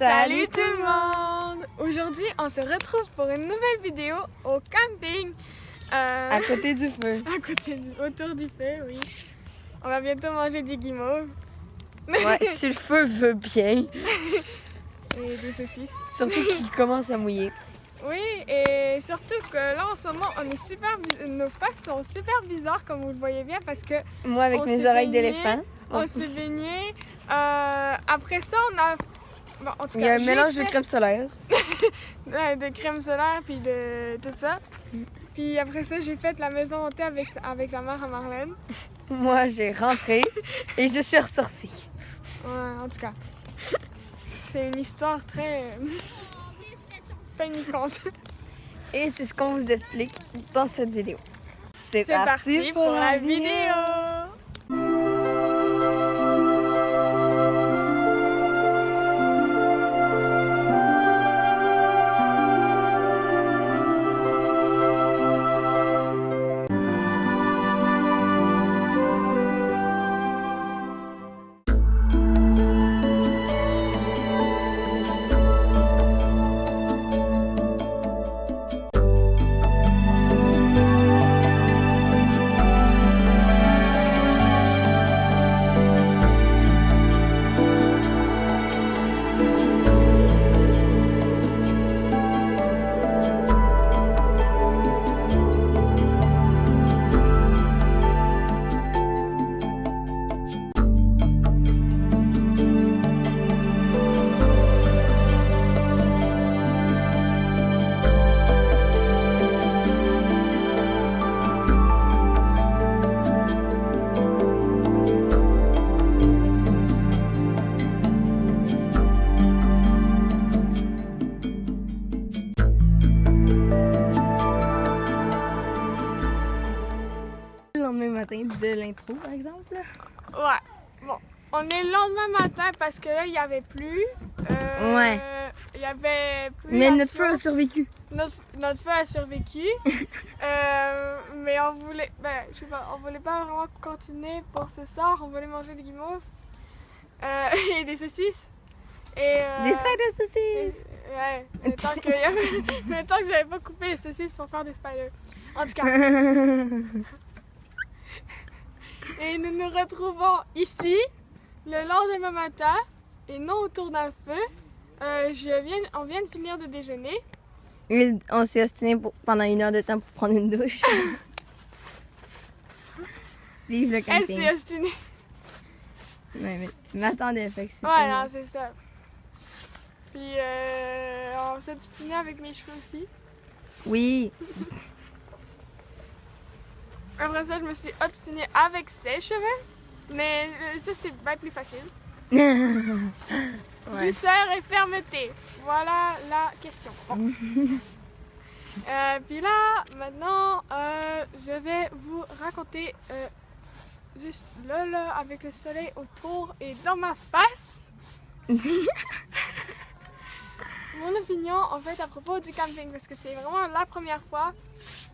Salut tout le monde! Aujourd'hui, on se retrouve pour une nouvelle vidéo au camping. À côté du feu. Autour du feu, oui. On va bientôt manger des guimauves. Ouais, si le feu veut bien. Et des saucisses. Surtout qu'il commence à mouiller. Oui, et surtout que là, en ce moment, nos faces sont super bizarres, comme vous le voyez bien, parce que... Moi, avec mes oreilles d'éléphant. On s'est baigné. Après ça, on a... Bon, en tout cas, il y a un mélange de crème solaire. de crème solaire, puis de tout ça. Puis après ça, j'ai fait la maison hantée avec la mère à Marlène. Moi, j'ai rentré et je suis ressortie. Ouais, en tout cas, c'est une histoire très paniquante. Et c'est ce qu'on vous explique dans cette vidéo. C'est parti pour la vidéo. De l'intro, par exemple. Ouais. Bon, on est le lendemain matin parce que là, il n'y avait plus. Ouais. Il y avait plus. Mais notre feu a survécu. Notre feu a survécu. Mais on voulait. Ben, je sais pas, on voulait pas vraiment continuer pour ce soir. On voulait manger des guimauves. Et des saucisses. Des spiders saucisses! Ouais. Mais tant que j'avais pas coupé les saucisses pour faire des spiders. En tout cas. Et nous nous retrouvons ici le lendemain matin et non autour d'un feu. On vient de finir de déjeuner. Et on s'est ostiné pendant 1 heure de temps pour prendre une douche. Vive le camping. Elle s'est ostinée. Ouais, mais tu m'attendais, fait que c'est Ouais, non, c'est ça. Puis on s'est obstiné avec mes cheveux aussi. Oui. Après ça, je me suis obstinée avec ses cheveux. Mais ça, c'était bien plus facile. Ouais. Douceur et fermeté. Voilà la question. Puis là, maintenant, je vais vous raconter juste là, avec le soleil autour et dans ma face. Mon opinion, en fait, à propos du camping, parce que c'est vraiment la première fois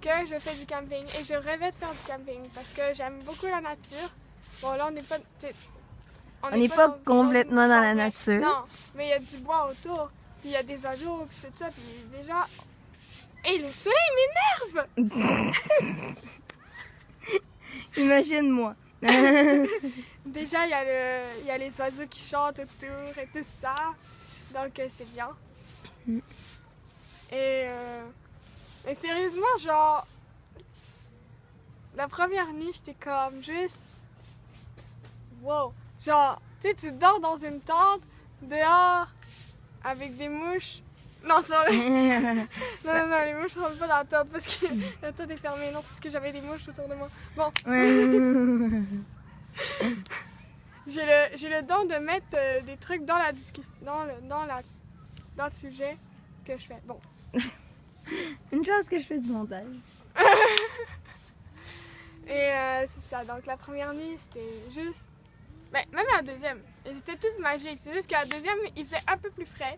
que je fais du camping et je rêvais de faire du camping parce que j'aime beaucoup la nature. Bon, là, on n'est pas... On n'est pas complètement dans la nature. Non, mais il y a du bois autour, puis il y a des oiseaux, puis tout ça, puis déjà... Et le soleil m'énerve! Imagine-moi. Déjà, il y a les oiseaux qui chantent autour et tout ça, donc c'est bien. Et sérieusement, genre, la première nuit, j'étais comme juste... Wow! Genre, tu sais, tu dors dans une tente, dehors, avec des mouches. Non, c'est vrai. non, les mouches ne rentrent pas dans la tente parce que la tente est fermée. Non, c'est parce que j'avais des mouches autour de moi. Bon. J'ai le don de mettre des trucs dans la discussion, dans le sujet que je fais. Bon. Une chose que je fais du montage. Et c'est ça. Donc, la première nuit, c'était juste... Ben, même la deuxième, ils étaient toutes magiques. C'est juste qu'à la deuxième, il faisait un peu plus frais.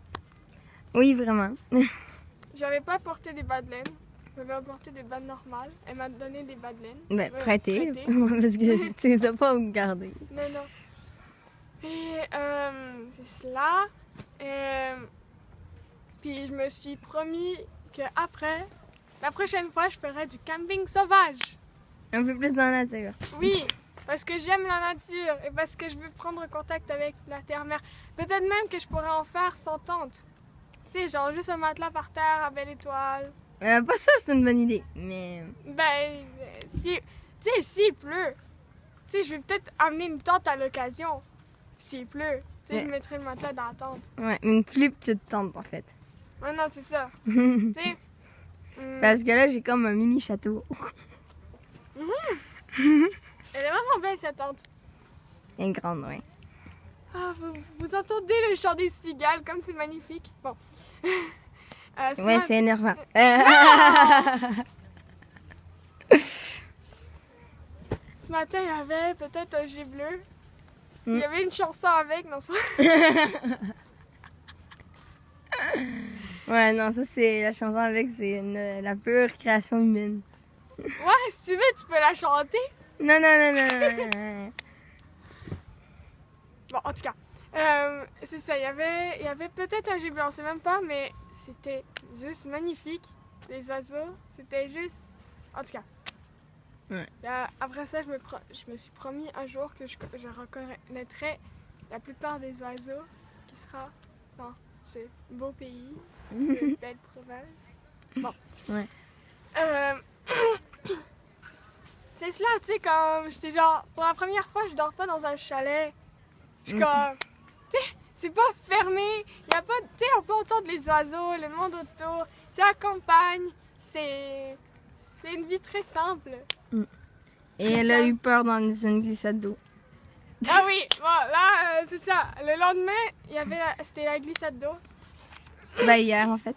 Oui, vraiment. J'avais pas porté des bas de laine. J'avais apporté des bas normales. Elle m'a donné des bas de laine. Ben, prêtez. Parce que tu les as pas gardés. Non. Et c'est cela. Puis je me suis promis que après, la prochaine fois, je ferai du camping sauvage. Un peu plus dans la nature. Oui, parce que j'aime la nature et parce que je veux prendre contact avec la terre-mère. Peut-être même que je pourrais en faire sans tente. Tu sais, genre juste un matelas par terre, à belle étoile. Pas ça, c'est une bonne idée. Mais. Ben, si, tu sais, s'il pleut, tu sais, je vais peut-être amener une tente à l'occasion. S'il pleut, tu sais, Ouais. je mettrai le matelas dans la tente. Ouais, une plus petite tente en fait. Ouais, non, c'est ça. Tu sais. Parce que là, j'ai comme un mini château. Elle est vraiment belle cette tente. Une grande, ouais. Ah, vous entendez le chant des cigales comme c'est magnifique. Bon. Ce Ouais, mat- c'est énervant. Ce matin, il y avait peut-être un jet bleu. Il y avait une chanson avec, non ça. Ouais, non, ça c'est la chanson avec, c'est la pure création humaine. Ouais, si tu veux, tu peux la chanter. Non, non, non, non, non, non. Bon, en tout cas, c'est ça. Il y avait peut-être un jet bleu, on sait même pas, mais c'était juste magnifique. Les oiseaux, c'était juste. En tout cas. Ouais. Après ça, je me suis promis un jour que je reconnaîtrais la plupart des oiseaux qui sera dans ce beau pays, une belle province. Bon. Ouais. C'est cela, tu sais, comme j'étais genre, pour la première fois, je dors pas dans un chalet. Je suis comme, tu sais, c'est pas fermé, y a pas, tu sais, on peut entendre les oiseaux, le monde autour, c'est la campagne, c'est une vie très simple. Et elle a eu peur dans une glissade d'eau. Ah oui, bon, là, c'est ça. Le lendemain, c'était la glissade d'eau. Bah, hier en fait.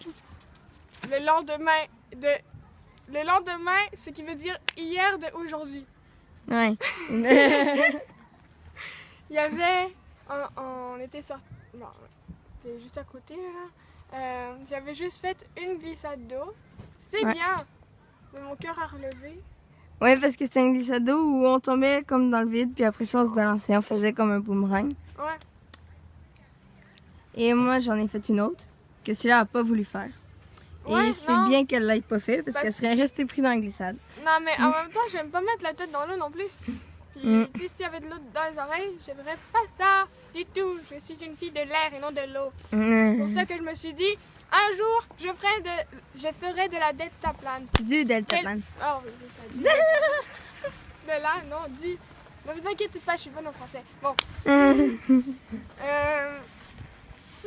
Le lendemain, ce qui veut dire hier de aujourd'hui. Ouais. Il y avait, on était sortis, non, c'était juste à côté là. J'avais juste fait une glissade d'eau. C'est Ouais. bien, mais mon cœur a relevé. Ouais, parce que c'était une glissade d'eau où on tombait comme dans le vide, puis après ça on se balançait, on faisait comme un boomerang. Ouais. Et moi j'en ai fait une autre, que Célia a pas voulu faire. Ouais, Et c'est non. bien qu'elle l'ait pas fait, parce Parce- qu'elle serait restée prise dans la glissade. Non, mais en même temps, j'aime pas mettre la tête dans l'eau non plus. Puis, tu sais, s'il y avait de l'eau dans les oreilles, j'aimerais pas ça du tout. Je suis une fille de l'air et non de l'eau. C'est pour ça que je me suis dit, un jour, je ferai de la deltaplane. Du deltaplane. Oh oui, c'est ça, du deltaplane. De là, non, du. Ne vous inquiétez pas, je suis bonne en français. Bon.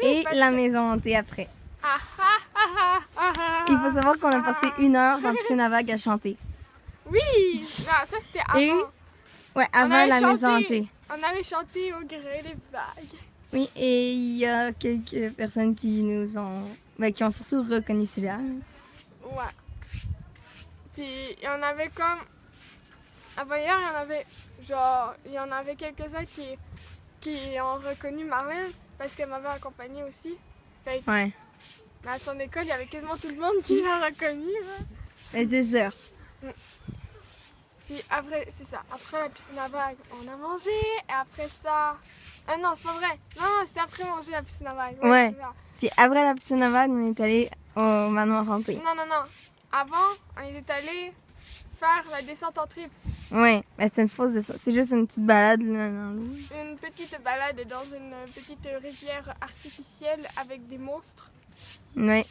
Oui, Et parce la que- maison hantée après. Ah, ah, ah, ah, ah, ah, Il faut savoir qu'on a passé 1 heure dans la piscine à vagues à chanter. Oui! Non, ça c'était avant. Et ouais, On avant avait la maison chanté. hantée. On avait chanté au gré des vagues. Oui, et il y a quelques personnes qui nous ont... qui ont surtout reconnu Célia. Ouais. Puis il y en avait comme. Avant hier, il y en avait quelques-uns qui ont reconnu Marlène parce qu'elle m'avait accompagnée aussi. Fait que- Ouais, mais à son école, il y avait quasiment tout le monde qui l'a reconnue. Là. mais c'est sûr. Puis après, c'est ça. Après la piscine à vagues, on a mangé. Et après ça. Ah non, c'est pas vrai. Non, c'était après manger la piscine à vagues. Ouais. C'est ça. Puis après la piscine à vagues, on est allé au manoir hanté. Non, non, non. Avant, on était allé faire la descente en trip. Ouais, mais c'est une fausse descente. C'est juste une petite balade là, dans l'eau. Une petite balade dans une petite rivière artificielle avec des monstres. Ouais,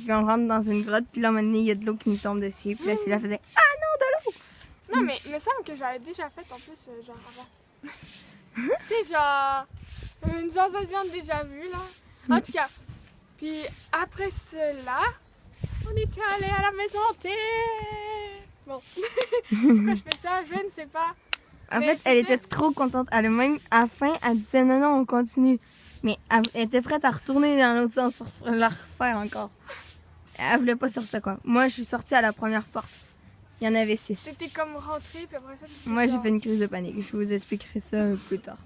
on rentre dans une grotte, puis là, à un moment donné, il y a de l'eau qui nous tombe dessus. Puis là, Célia faisait « Ah non, de l'eau! Non, mais il me semble que j'avais déjà fait en plus, genre avant. Tu sais, genre, une sensation de déjà vu, là. En tout cas, puis après cela, on était allé à la maison hantée. Bon, pourquoi je fais ça, je ne sais pas. » En Mais fait, elle c'était- était trop contente. Elle a même, à la fin, elle disait non, non, on continue. Mais elle était prête à retourner dans l'autre sens pour la refaire encore. Elle voulait pas sortir quoi. Moi, je suis sortie à la première porte. Il y en avait 6. C'était comme rentré, puis après ça, t'étais Moi, j'ai genre- fait une crise de panique. Je vous expliquerai ça plus tard.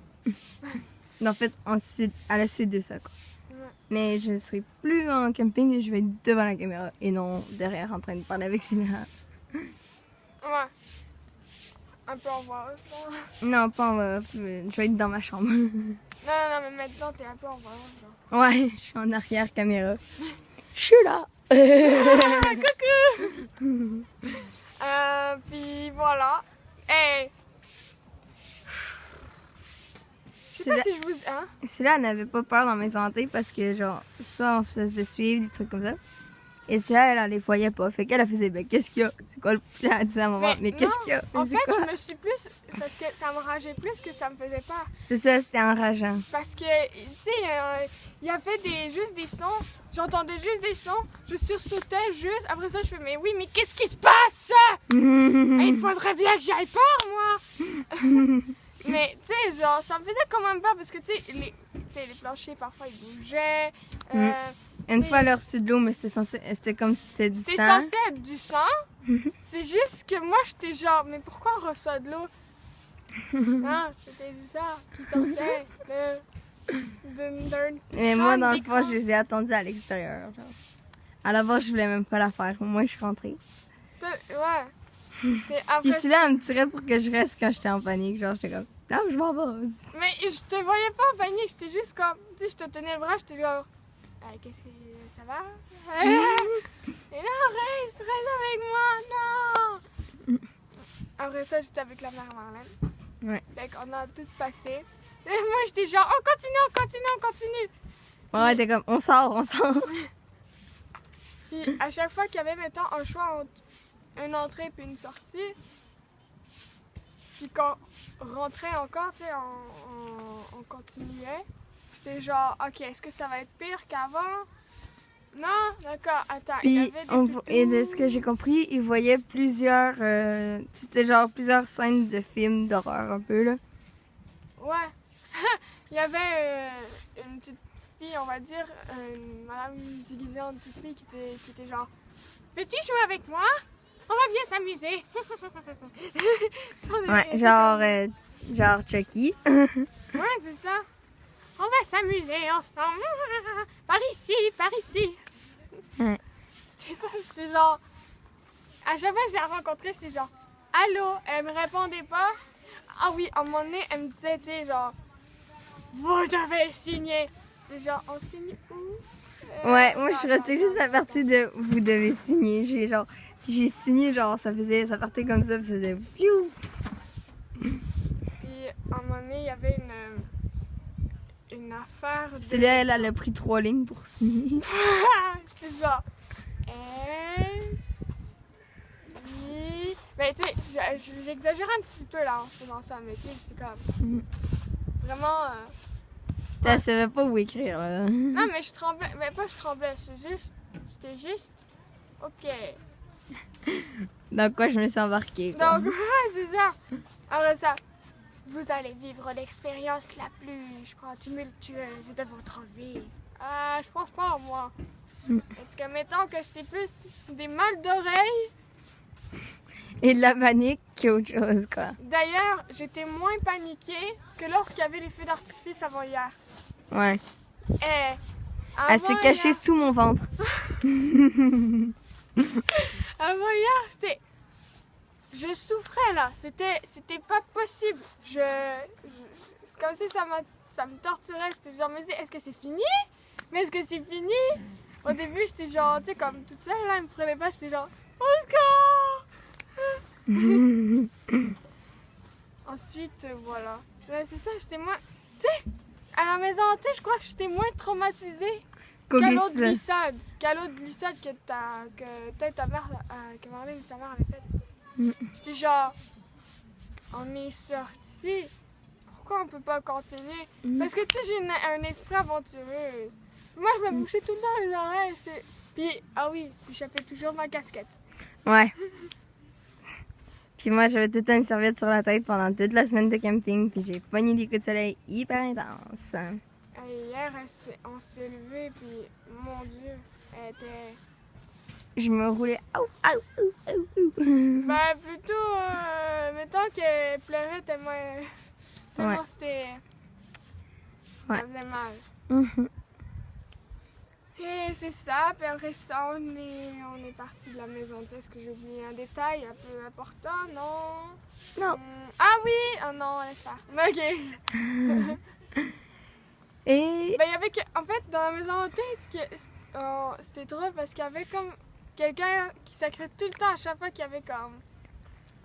En fait, ensuite, à la suite de ça, quoi. Ouais. Mais je ne serai plus en camping et je vais être devant la caméra et non derrière en train de parler avec Célia. Ouais. Un peu en voix haute, là. Non, pas en off. Je vais être dans ma chambre. Non, non, non, mais maintenant, t'es un peu en voix haute, genre. Ouais, je suis en arrière caméra. Je suis là. Coucou! Puis voilà. Hey! Je sais pas si je vous... Hein? Celui-là, elle n'avait pas peur dans mes santé parce que, genre, ça, on se faisait suivre, des trucs comme ça. Et celle-là, elle les voyait pas. Fait qu'elle a fait, ben, qu'est-ce qu'il y a? C'est quoi le plan? Elle disait à maman, mais qu'est-ce qu'il y a? En C'est fait, quoi? je me suis plus... Parce que ça me rageait plus que ça me faisait peur. C'est ça, c'était enrageant. Parce que, tu sais, il y avait juste des sons. J'entendais juste des sons. Je sursautais juste. Après ça, je fais, mais oui, mais qu'est-ce qui se passe? Il faudrait bien que j'aille peur, moi! Mais, tu sais, genre, ça me faisait quand même peur parce que, tu sais, les planchers, parfois, ils bougeaient. Une fois, leur reçu de l'eau, mais c'était comme si c'était du sang. C'était censé être du sang. C'est juste que moi, j'étais genre, mais pourquoi on reçoit de l'eau? Non, c'était du sang qui sortait d'un Mais moi, dans le d'écran. fond, je les ai attendus à l'extérieur. Genre. À la base, je voulais même pas la faire. Moi, je suis rentrée. Ouais. Mais Puis après, celui-là, elle me tirait pour que je reste quand j'étais en panique. Genre, j'étais comme, non, je m'en vais. mais je te voyais pas en panique, j'étais juste comme, tu sais, je te tenais le bras, j'étais genre, qu'est-ce que ça va? Et là, reste avec moi, non! Après ça, j'étais avec la mère Marlène. Ouais. Fait qu'on a tout passé. Et moi, j'étais genre, on continue! Ouais, t'es comme, on sort. Puis à chaque fois qu'il y avait, mettons, un choix entre une entrée puis une sortie, puis qu'on rentrait encore, tu sais, on continuait, j'étais genre, ok, est-ce que ça va être pire qu'avant? Non? D'accord, attends, il y Puis, avait des toutous. et de ce que j'ai compris, ils voyaient plusieurs. C'était genre plusieurs scènes de films d'horreur un peu, là. Ouais. Il y avait une petite fille, on va dire, une madame déguisée en petite fille qui était genre, veux-tu jouer avec moi? On va bien s'amuser. Ça, on Ouais, était genre Chucky. Ouais, c'est ça. On va s'amuser ensemble. Par ici. Ouais. C'était genre... À chaque fois que je la rencontrais, c'était genre... Allô? Elle me répondait pas. Ah oui, à un moment donné, elle me disait, tu sais, genre... Vous devez signer. C'est genre, on signe où? Ouais, moi, je suis restée juste à la partie de vous devez signer. J'ai signé, genre, ça partait comme ça, puis ça faisait fiou. Puis, à un moment donné, il y avait une affaire de... Celle-là, elle a pris 3 lignes pour signer. C'était genre... Mais tu sais, j'exagérais un petit peu là en faisant ça, mais tu sais, j'étais comme... Vraiment... Elle savait pas où écrire, là. Non, mais je tremblais. Mais pas je tremblais, j'étais juste... Ok. Dans quoi je me suis embarquée, quoi. Donc, ouais, c'est ça. Après ça, vous allez vivre l'expérience la plus, je crois, tumultueuse de votre vie. Je pense pas, moi. Parce que, mettons que c'était plus des mal d'oreilles. Et de la panique qu'autre chose, quoi. D'ailleurs, j'étais moins paniquée que lorsqu'il y avait les feux d'artifice avant hier. Ouais. Avant Elle s'est cachée hier, sous mon ventre. Avant hier, je souffrais là. C'était pas possible. C'est comme si ça me torturait. J'étais genre, mais est-ce que c'est fini? Mais est-ce que c'est fini? Au début, j'étais genre, tu sais, comme toute seule là, elle me prenait pas. J'étais genre, au secours! Ensuite, voilà. C'est ça, j'étais moins. Tu sais, à la maison hantée, je crois que j'étais moins traumatisée qu'à l'autre glissade. Qu'à l'autre glissade que ta mère, que Marlène et sa mère avaient faite. J'étais genre, on est sortis. Pourquoi on peut pas continuer? Parce que tu sais, j'ai un esprit aventureux. Moi, je me bouchais tout le temps les oreilles. Puis, ah oui, j'échappais toujours ma casquette. Ouais. Puis moi, j'avais tout le temps une serviette sur la tête pendant toute la semaine de camping, puis j'ai pogné des coups de soleil hyper intenses. Hier, on s'est levé, puis mon Dieu, elle était... Je me roulais. Ben, plutôt, mettons qu'elle pleurait tellement c'était... Ça faisait mal. Et c'est ça, puis après ça, on est parti de la maison. Est-ce que j'ai oublié un détail un peu important? Non. Non. Ah oui! Oh non, laisse faire. Ok. Et Ben, il y avait en fait, dans la maison hantée, c'était drôle parce qu'il y avait comme quelqu'un qui sacrait tout le temps à chaque fois qu'il y avait comme.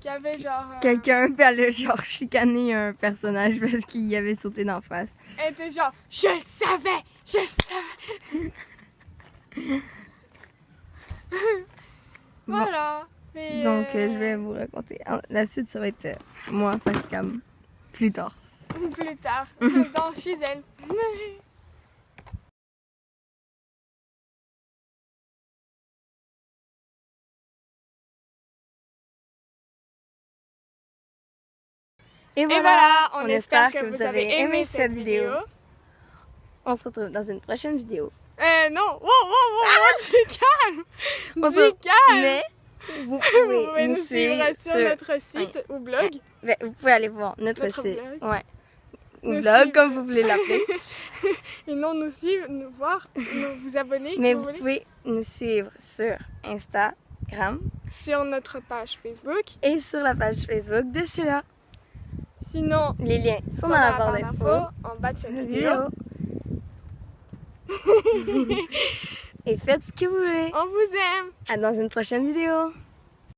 Qu'il y avait genre. quelqu'un peut aller genre chicaner un personnage parce qu'il y avait sauté d'en face. Elle était genre, je le savais! Je le savais! Voilà. Mais, Donc, je vais vous raconter. La suite, ça va être moi, Facecam, plus tard. Plus tard, dans chez elle. Et Et voilà, on espère que vous vous avez aimé cette vidéo. On se retrouve dans une prochaine vidéo. Non, wow, du calme! Bon, Du calme! Mais vous Vous pouvez pouvez nous suivre sur notre site ou blog. Ben, vous pouvez aller voir notre Notre site. blog. Ouais. Ou Nous blog, suivre. comme vous voulez l'appeler. Et non, nous suivre, nous voir, vous abonner Mais si vous vous voulez. pouvez nous suivre sur Instagram Sur notre page Facebook. et sur la page Facebook de celui-là. Sinon, Les liens sont dans la barre d'infos. en bas de cette vidéo. Et faites ce que vous voulez. On vous aime! À dans une prochaine vidéo.